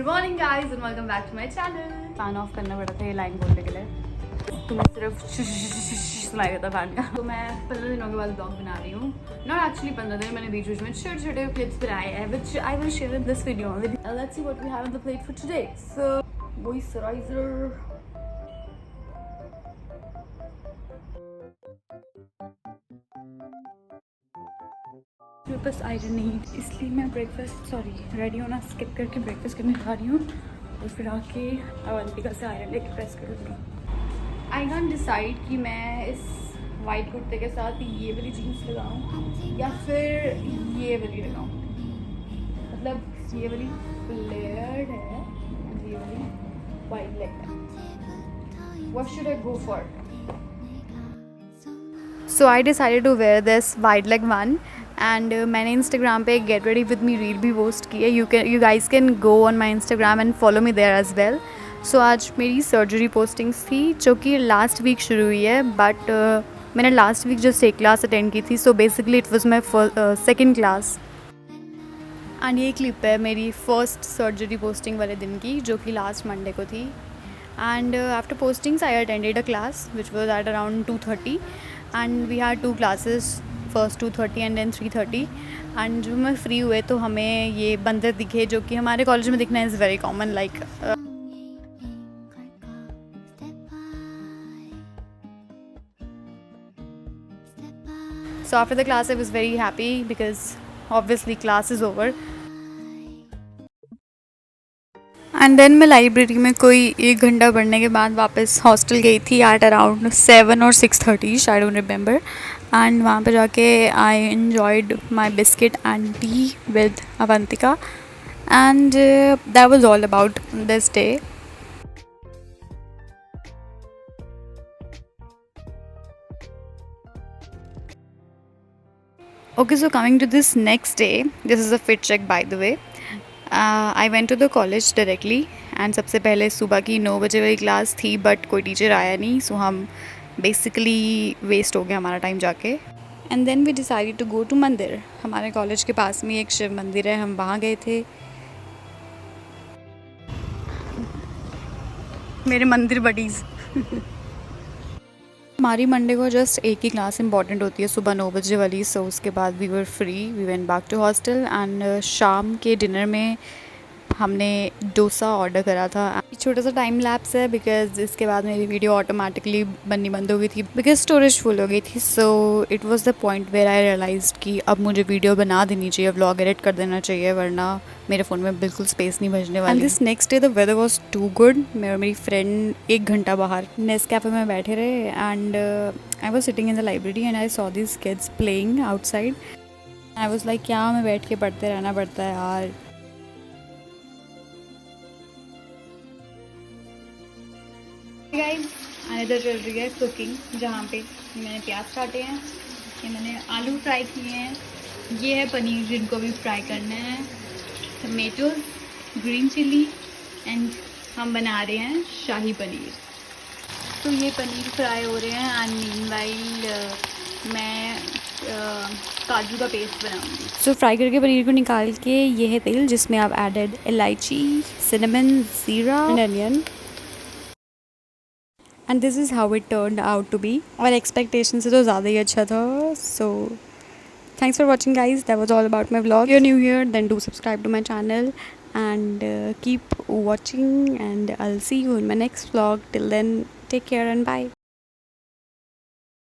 Good morning guys and welcome back to my channel. Fan off करना पड़ा था ये लाइन बोलने के लिए, तुम्हें सिर्फ सुनाई देता फैन का। तो मैं 15 दिनों के बाद ब्लॉग बना रही हूँ। नॉट एक्चुअली 15 दिन, मैंने बीच बीच में छोटे छोटे क्लिप्स बनाए हैं which I will share in this video. Let's see what we have on the plate for today. So moisturiser, मेरे पास आयरन नहीं, इसलिए मैं रेडी होना स्किप करके ब्रेकफास्ट करने जा रही हूँ और फिर आके अवंतिका से आयरन लेके प्रेस करूँगी। आई कैन डिसाइड कि मैं इस वाइट कुर्ते के साथ ये वाली जीन्स लगाऊँ या फिर ये वाली लगाऊँ। मतलब ये वाली फ्लेयर्ड है, ये वाली वाइट लेग है। What should I go for? So I decided to wear this white leg one and मैंने इंस्टाग्राम पे get ready with me reel भी पोस्ट की है। You guys can go on my Instagram and follow me there as well. So आज मेरी surgery postings थी जो कि लास्ट वीक शुरू हुई है, बट मैंने लास्ट वीक जस्ट एक क्लास अटेंड की थी। So basically it was my second class and ये क्लिप है मेरी फर्स्ट सर्जरी पोस्टिंग वाले दिन की, जो कि लास्ट मंडे को थी। And after postings I attended a class which was at around 2:30 and we had 2 classes, first 2:30 and then 3:30। And जब मैं फ्री हुए तो हमें ये बंदर दिखे, जो कि हमारे कॉलेज में दिखना is very common. Like so after the class I was very happy because obviously class is over. And then मैं लाइब्रेरी में कोई 1 घंटा पढ़ने के बाद वापस हॉस्टल गई थी एट अराउंड 7 और 6:30, आई डोंट रिमेंबर। एंड वहाँ पे जाके I enjoyed my biscuit and T with Avantika and that was all about this day. Okay, so coming to this next day, this is a fit check by the way. I went to the college directly and सबसे पहले सुबह की 9 बजे वाली class थी, but कोई teacher आया नहीं, सो हम बेसिकली वेस्ट हो गया हमारा टाइम जाके। And then we decided to go to mandir. हमारे कॉलेज के पास में एक शिव मंदिर है, हम वहाँ गए थे। मेरे मंदिर बडीज़ हमारी मंडे को जस्ट एक ही क्लास इंपॉर्टेंट होती है, सुबह 9 बजे वाली। सो उसके बाद we were free, we went back to hostel and शाम के डिनर में हमने डोसा ऑर्डर करा था। छोटा सा टाइम लैप्स है बिकॉज इसके बाद मेरी वीडियो ऑटोमेटिकली बननी बंद हो गई थी बिकॉज स्टोरेज फुल हो गई थी। So it was the point where I realised कि अब मुझे वीडियो बना देनी चाहिए, व्लॉग एडिट कर देना चाहिए, वरना मेरे फ़ोन में बिल्कुल स्पेस नहीं बचने वाली। And this next day the weather was too good. मैं और मेरी फ्रेंड 1 घंटा बाहर नेस्कैफे में बैठे रहे and I was sitting in the library and I saw this kids playing outside. I was like क्या हमें बैठ के पढ़ते रहना पड़ता है यार। गाइस इधर चल रही है कुकिंग, जहाँ पे मैंने प्याज काटे हैं, ये मैंने आलू फ्राई किए हैं, ये है पनीर जिनको भी फ्राई करना है, टमेटोज, ग्रीन चिली एंड हम बना रहे हैं शाही पनीर। तो ये पनीर फ्राई हो रहे हैं एंड मीनवाइल मैं काजू का पेस्ट बनाऊंगी। सो फ्राई करके पनीर को निकाल के ये है तेल जिसमें आप added elaichi, cinnamon, jeera and onion. And this is how it turned out to be. और एक्सपेक्टेशन से तो ज़्यादा ही अच्छा था। So thanks for watching guys, that was all about my vlog. Your new year then do subscribe to my channel and keep watching and I'll see you in my next vlog. Till then, take care and bye.